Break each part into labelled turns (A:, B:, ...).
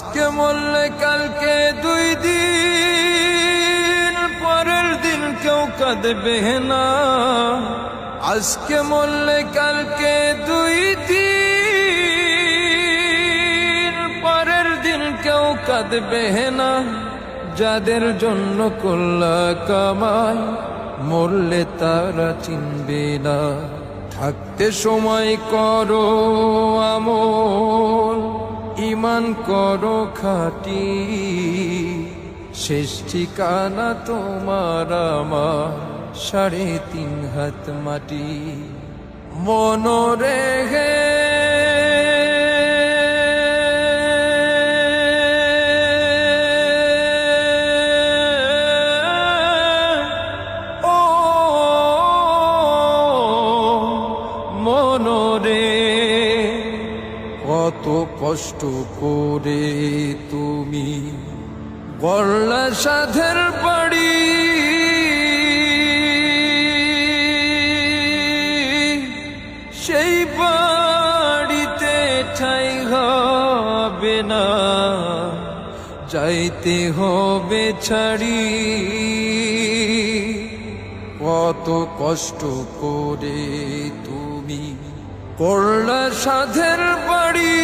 A: আজকে মরলে কালকে 2 দিন, পরের দিন কেউ কাঁদবে না। আজকে মরলে কালকে 2 দিন, পরের দিন কেউ কাঁদবে না। যাদের জন্য করলা কামাই, মরলে তারা চিনবে না। থাকতে সময় করো আমল, ঈমান করো খাঁটি, শেষ ঠিকানা তোমার আমার 3.5 হাত মাটি। মনরে হে কত কষ্ট করে তুমি গড়লা সাধের বাড়ি, সেই বাড়িতে ঠাঁই হবে না, যাইতে হবে ছাড়ি। কত কষ্ট করে তুমি করলা সাধের বাড়ি,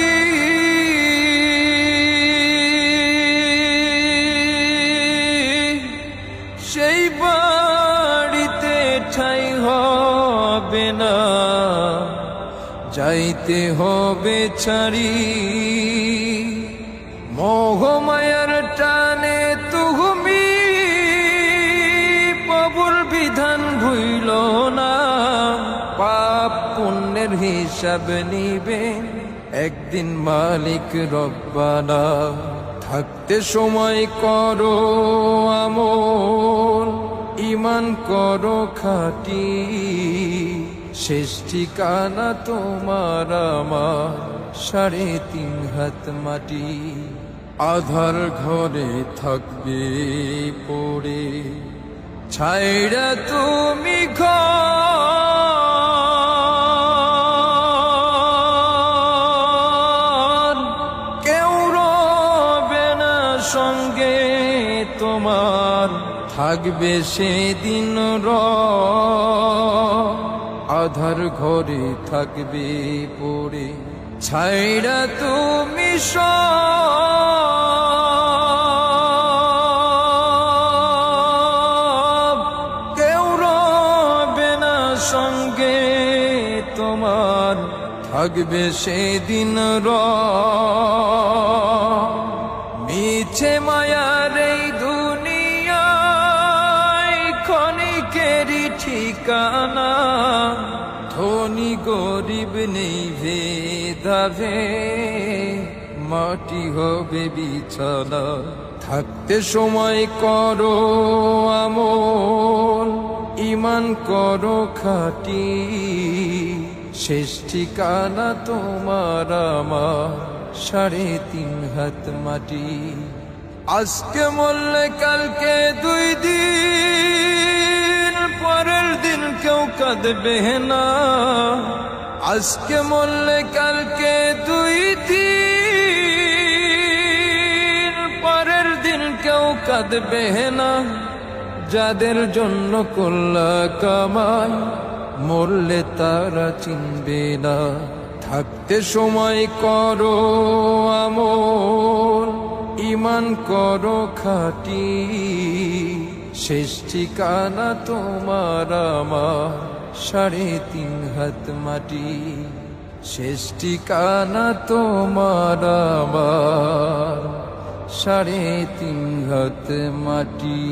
A: সেই বাড়িতে ঠাঁই হবে না, যাইতে হবে ছাড়ি। মোহমায়ার টানে তুমি প্রভুর বিধান ভুইল না। পাপ পুণ্যের হিসাব নিবে একদিন মালিক রব্বানা। থাকতে সময় করো আমল, ঈমান করো খাঁটি, শেষ ঠিকানা তোমার আমার 3.5 হাত মাটি। আধার ঘরে থাকবে পড়ে, ছাইড়া তুমি ঘর, কেউ রবে না সঙ্গে তোমার, থাকবে সেদিন আধার ঘরে থাকবে পড়ে, ছাইড়া তুমি সব, কেউ রবে না সঙ্গে তোমার, থাকবে সেদিন মিছে মায়ার এই দুনিয়ায় ক্ষণিকেরই ঠিকানা। ধনী গরিব নেই ভেদাভে, মাটি হবে বিছানা। থাকতে সময় করো আমল, ঈমান করো খাঁটি, শেষ ঠিকানা তোমার আমার 3.5 হাত মাটি। আজকে মরলে কালকে 2 দিন, পরের দিন কেউ কাঁদবে না। আজকে মরলে কালকে 2 দিন, পরের দিন কেউ কাঁদবে না। যাদের জন্য করলা কামাই, মরলে তারা চিনবে না। থাকতে সময় করো আমল, ঈমান করো খাঁটি, শেষ ঠিকানা তোমার আমার 3.5 হাত মাটি। শেষ ঠিকানা তোমার আমার 3.5 হাত মাটি।